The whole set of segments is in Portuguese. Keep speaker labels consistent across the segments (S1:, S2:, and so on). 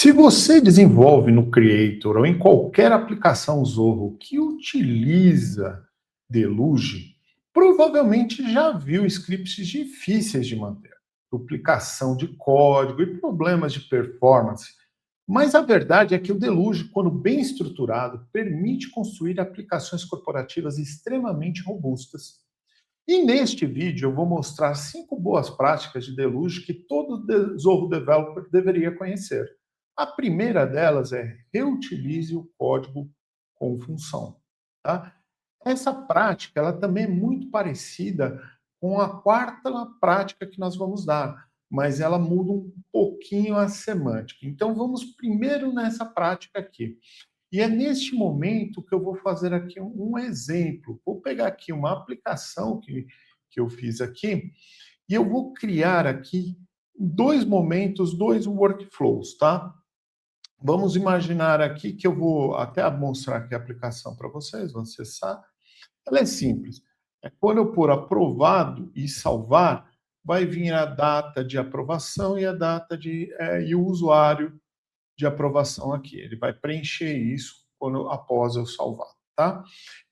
S1: Se você desenvolve no Creator ou em qualquer aplicação Zorro que utiliza Deluge, provavelmente já viu scripts difíceis de manter, duplicação de código e problemas de performance. Mas a verdade é que o Deluge, quando bem estruturado, permite construir aplicações corporativas extremamente robustas. E neste vídeo eu vou mostrar 5 boas práticas de Deluge que todo Zorro Developer deveria conhecer. A primeira delas é reutilize o código com função. Tá? Essa prática ela também é muito parecida com a quarta prática que nós vamos dar, mas ela muda um pouquinho a semântica. Então vamos primeiro nessa prática aqui. E é neste momento que eu vou fazer aqui um exemplo. Vou pegar aqui uma aplicação que eu fiz aqui e eu vou criar aqui dois momentos, dois workflows, tá? Vamos imaginar aqui que eu vou até mostrar aqui a aplicação para vocês, vão acessar. Ela é simples. É quando eu pôr aprovado e salvar, vai vir a data de aprovação e a data e o usuário de aprovação aqui. Ele vai preencher isso após eu salvar, tá?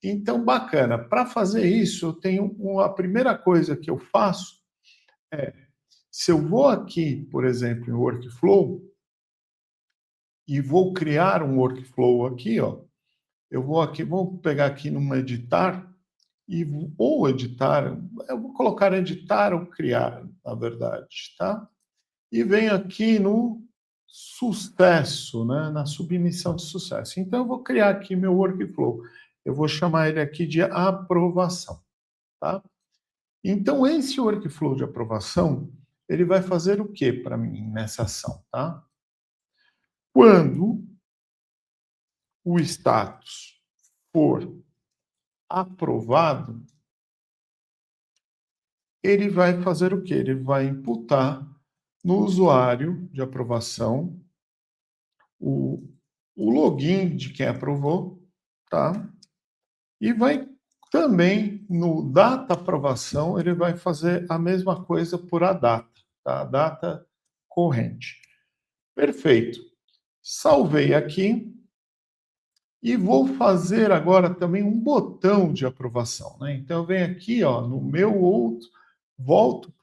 S1: Então, bacana. Para fazer isso, eu tenho a primeira coisa que eu faço é, se eu vou aqui, por exemplo, em Workflow, e vou criar um Workflow aqui, ó, eu vou aqui, vou pegar aqui numa editar, ou editar, eu vou colocar editar ou criar, na verdade, tá? E venho aqui no sucesso, né? Na submissão de sucesso. Então, eu vou criar aqui meu workflow. Eu vou chamar ele aqui de aprovação, tá? Então, esse workflow de aprovação, ele vai fazer o que para mim nessa ação, tá? Quando o status for aprovado, ele vai fazer o que? Ele vai imputar no usuário de aprovação o, o login de quem aprovou, tá? E vai também, no data aprovação, ele vai fazer a mesma coisa por a data, tá? A data corrente. Perfeito. Salvei aqui e vou fazer agora também um botão de aprovação, né? Então, eu venho aqui, ó, no meu outro, volto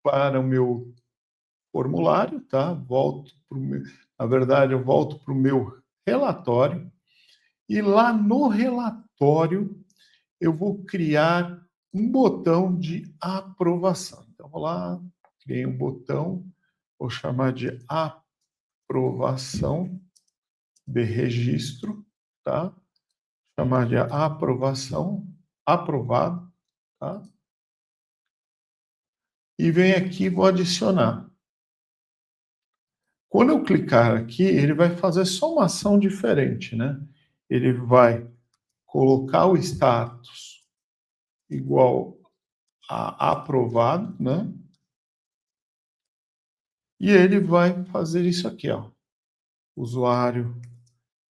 S1: para o meu formulário, tá? Na verdade, eu volto para o meu relatório e lá no relatório eu vou criar um botão de aprovação. Então, vou lá, criei um botão, vou chamar de aprovação de registro, tá? Chamar de aprovação, aprovado, tá? E venho aqui e vou adicionar. Quando eu clicar aqui, ele vai fazer só uma ação diferente, né? Ele vai colocar o status igual a aprovado, né? E ele vai fazer isso aqui, ó. O usuário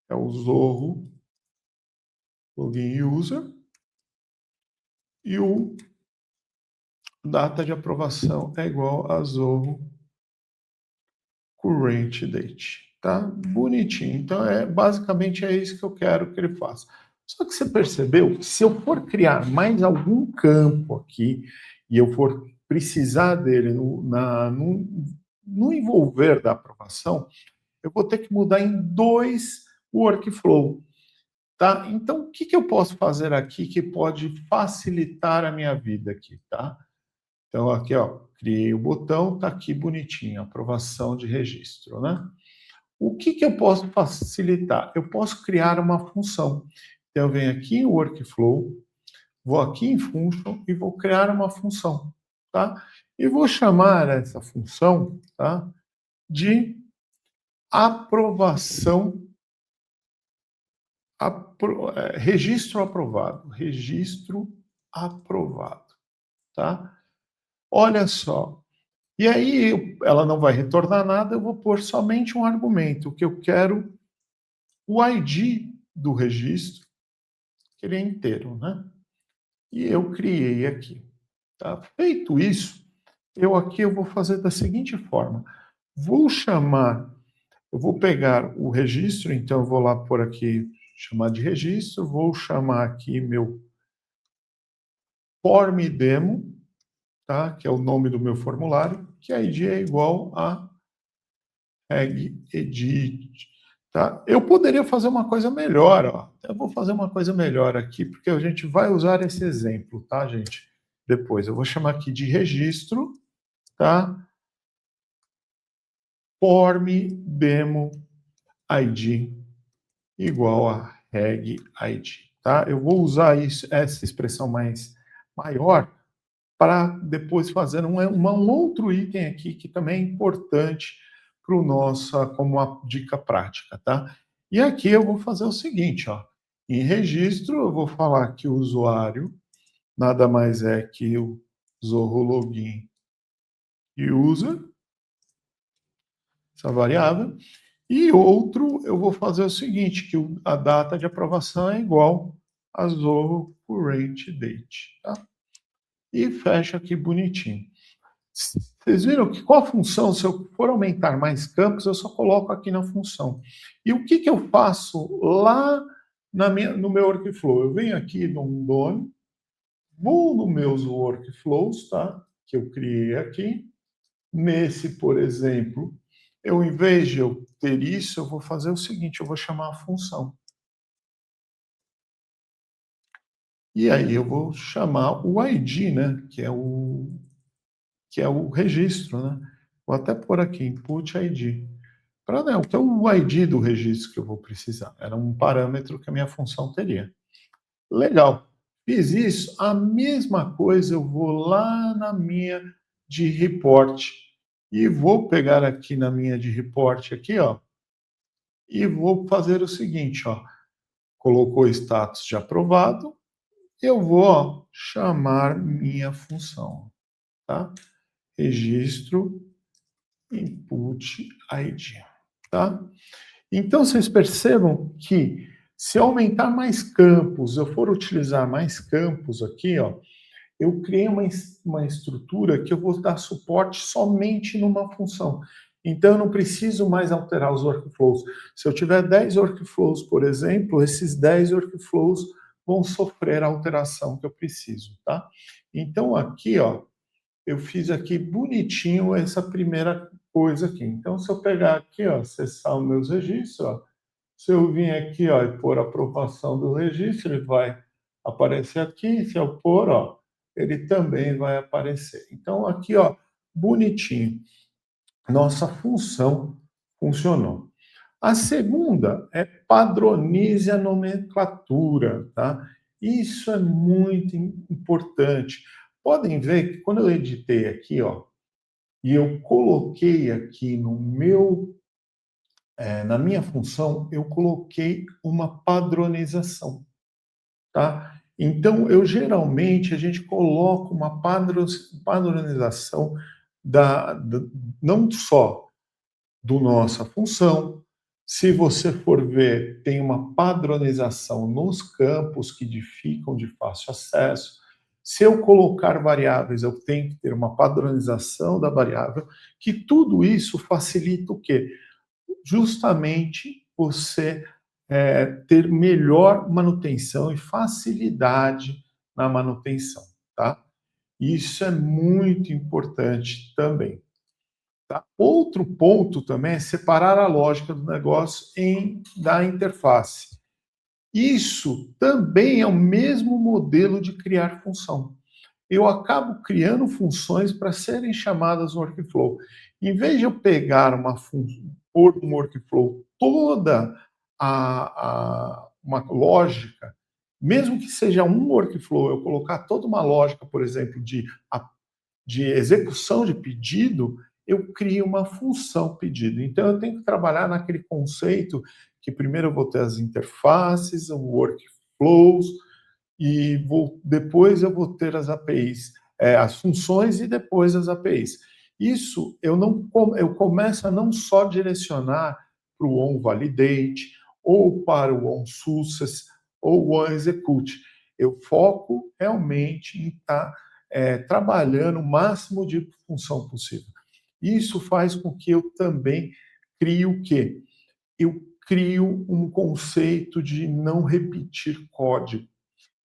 S1: é o Zorro Login User e o data de aprovação é igual a Zorro Current Date, tá? Bonitinho. Então, basicamente é isso que eu quero que ele faça. Só que você percebeu, se eu for criar mais algum campo aqui e eu for precisar dele no envolver da aprovação, eu vou ter que mudar em 2 workflow, tá? Então, o que eu posso fazer aqui que pode facilitar a minha vida aqui, tá? Então, aqui, ó, criei o botão, tá aqui bonitinho, aprovação de registro, né? O que eu posso facilitar? Eu posso criar uma função. Então, eu venho aqui em Workflow, vou aqui em Function e vou criar uma função, tá? E vou chamar essa função, tá? De aprovação, registro aprovado, tá? Olha só. E aí, ela não vai retornar nada, eu vou pôr somente um argumento, que eu quero o ID do registro, que ele é inteiro, né? E eu criei aqui. Tá? Feito isso, eu vou fazer da seguinte forma. Vou chamar Eu vou pegar o registro, então eu vou lá por aqui, chamar de registro, vou chamar aqui meu form demo, tá? Que é o nome do meu formulário, que a ID é igual a reg edit, tá? Eu poderia fazer uma coisa melhor, ó. Eu vou fazer uma coisa melhor aqui, porque a gente vai usar esse exemplo, tá, gente? Depois, eu vou chamar aqui de registro, tá? Form demo ID igual a reg ID, tá? Eu vou usar isso, essa expressão maior para depois fazer um outro item aqui que também é importante para o nossa como uma dica prática, tá? E aqui eu vou fazer o seguinte, ó. Em registro, eu vou falar que o usuário nada mais é que o Zorro Login User, essa variável. E outro, eu vou fazer o seguinte, que a data de aprovação é igual a Zorro Current Date, tá? E fecha aqui bonitinho. Vocês viram que qual a função? Se eu for aumentar mais campos, eu só coloco aqui na função. E o que, que eu faço lá no meu workflow? Eu venho aqui no Done, vou nos meus workflows, tá? Que eu criei aqui. Nesse, por exemplo, eu, em vez de eu ter isso, eu vou fazer o seguinte, eu vou chamar a função. E aí eu vou chamar o ID, né? Que é o registro, né? Vou até pôr aqui, input ID. Para não, que é o ID do registro que eu vou precisar. Era um parâmetro que a minha função teria. Legal. Fiz isso. A mesma coisa eu vou lá na minha de report e vou pegar aqui na minha de report aqui, ó, e vou fazer o seguinte, ó. Colocou status de aprovado, eu vou, ó, chamar minha função, tá? Registro input ID, tá? Então, vocês percebam que se eu aumentar mais campos, eu for utilizar mais campos aqui, ó, eu criei uma estrutura que eu vou dar suporte somente numa função. Então, eu não preciso mais alterar os workflows. Se eu tiver 10 workflows, por exemplo, esses 10 workflows vão sofrer a alteração que eu preciso, tá? Então, aqui, ó, eu fiz aqui bonitinho essa primeira coisa aqui. Então, se eu pegar aqui, ó, acessar os meus registros, ó, se eu vir aqui, ó, e pôr a aprovação do registro, ele vai aparecer aqui. Se eu pôr, ó, ele também vai aparecer. Então, aqui, ó, bonitinho. Nossa função funcionou. A segunda é padronize a nomenclatura, tá? Isso é muito importante. Podem ver que quando eu editei aqui, ó, e eu coloquei aqui no meu, na minha função, eu coloquei uma padronização, tá? Então, eu geralmente, a gente coloca uma padronização não só do nossa função. Se você for ver, tem uma padronização nos campos que ficam de fácil acesso. Se eu colocar variáveis, eu tenho que ter uma padronização da variável, que tudo isso facilita o quê? Justamente você ter melhor manutenção e facilidade na manutenção, tá? Isso é muito importante também. Tá? Outro ponto também é separar a lógica do negócio da interface. Isso também é o mesmo modelo de criar função. Eu acabo criando funções para serem chamadas no workflow. Em vez de eu pegar pôr no workflow toda uma lógica, mesmo que seja um workflow, eu colocar toda uma lógica, por exemplo, de execução de pedido, eu crio uma função pedido. Então, eu tenho que trabalhar naquele conceito que primeiro eu vou ter as interfaces, os workflows, e depois eu vou ter as APIs, as funções e depois as APIs. Isso eu começo a não só direcionar para o onValidate, ou para o onSuccess, ou o onExecute. Eu foco realmente em estar trabalhando o máximo de função possível. Isso faz com que eu também crio o quê? Eu crio um conceito de não repetir código.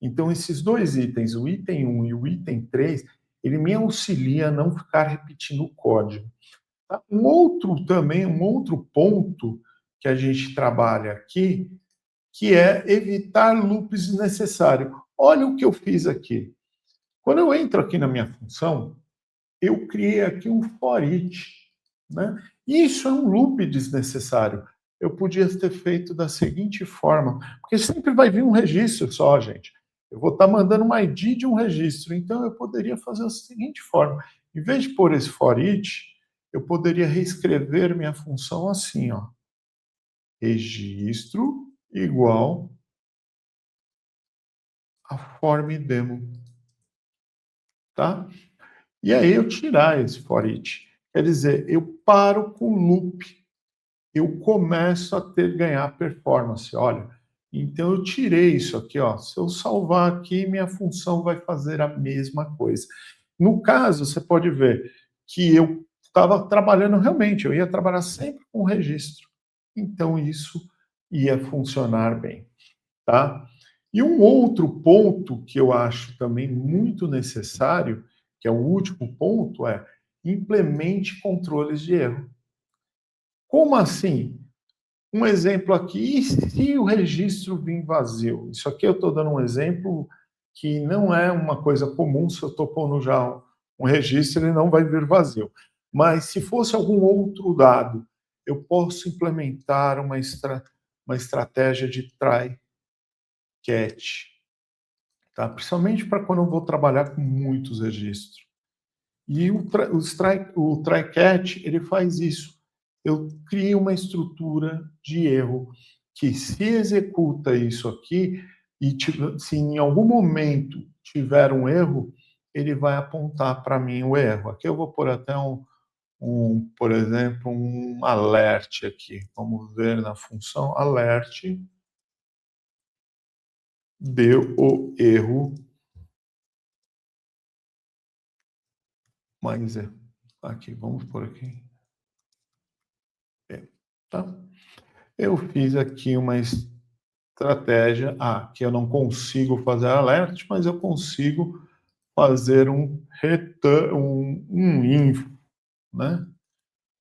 S1: Então, esses dois itens, o item 1 e o item 3, ele me auxilia a não ficar repetindo o código. Tá? Um outro ponto que a gente trabalha aqui, que é evitar loops desnecessários. Olha o que eu fiz aqui. Quando eu entro aqui na minha função, eu criei aqui um for each, né? Isso é um loop desnecessário. Eu podia ter feito da seguinte forma, porque sempre vai vir um registro só, gente. Eu vou estar mandando uma ID de um registro, então eu poderia fazer da seguinte forma. Em vez de pôr esse for each, eu poderia reescrever minha função assim, ó. Registro igual a form demo, tá? E aí eu tirar esse for each. Quer dizer, eu paro com o loop. Eu começo a ganhar performance. Olha, então eu tirei isso aqui, ó. Se eu salvar aqui, minha função vai fazer a mesma coisa. No caso, você pode ver que eu estava trabalhando realmente, eu ia trabalhar sempre com registro. Então isso ia funcionar bem, tá? E um outro ponto que eu acho também muito necessário, que é o último ponto, é implemente controles de erro. Como assim? Um exemplo aqui, e se o registro vir vazio? Isso aqui eu estou dando um exemplo que não é uma coisa comum, se eu estou pondo já um registro, ele não vai vir vazio. Mas se fosse algum outro dado, eu posso implementar uma estratégia de try catch, tá? Principalmente para quando eu vou trabalhar com muitos registros. E o try catch, ele faz isso. Eu crio uma estrutura de erro que, se executa isso aqui e se em algum momento tiver um erro, ele vai apontar para mim o erro. Aqui eu vou pôr até por exemplo, um alert aqui. Vamos ver na função alert, deu o erro, mas aqui, vamos por aqui. Tá? Eu fiz aqui uma estratégia, que eu não consigo fazer alert, mas eu consigo fazer um info, né?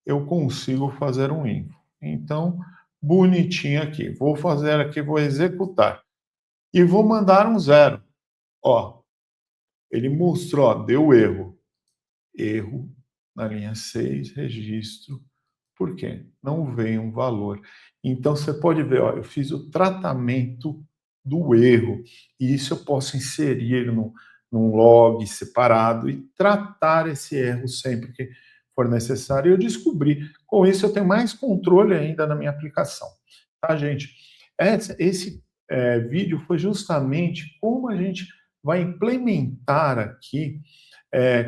S1: Eu consigo fazer um info. Então, bonitinho aqui. Vou fazer aqui, vou executar. E vou mandar um 0. Ó, ele mostrou, ó, deu erro. Erro na linha 6, registro. Por quê? Não vem um valor. Então, você pode ver, ó, eu fiz o tratamento do erro, e isso eu posso inserir num log separado e tratar esse erro sempre que for necessário. Eu descobri. Com isso, eu tenho mais controle ainda na minha aplicação. Tá, gente? Esse vídeo foi justamente como a gente vai implementar aqui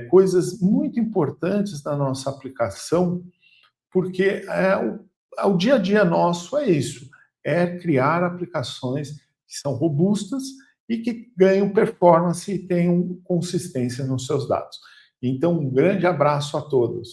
S1: coisas muito importantes na nossa aplicação, porque o dia a dia nosso é isso, é criar aplicações que são robustas e que ganham performance e tenham consistência nos seus dados. Então, um grande abraço a todos.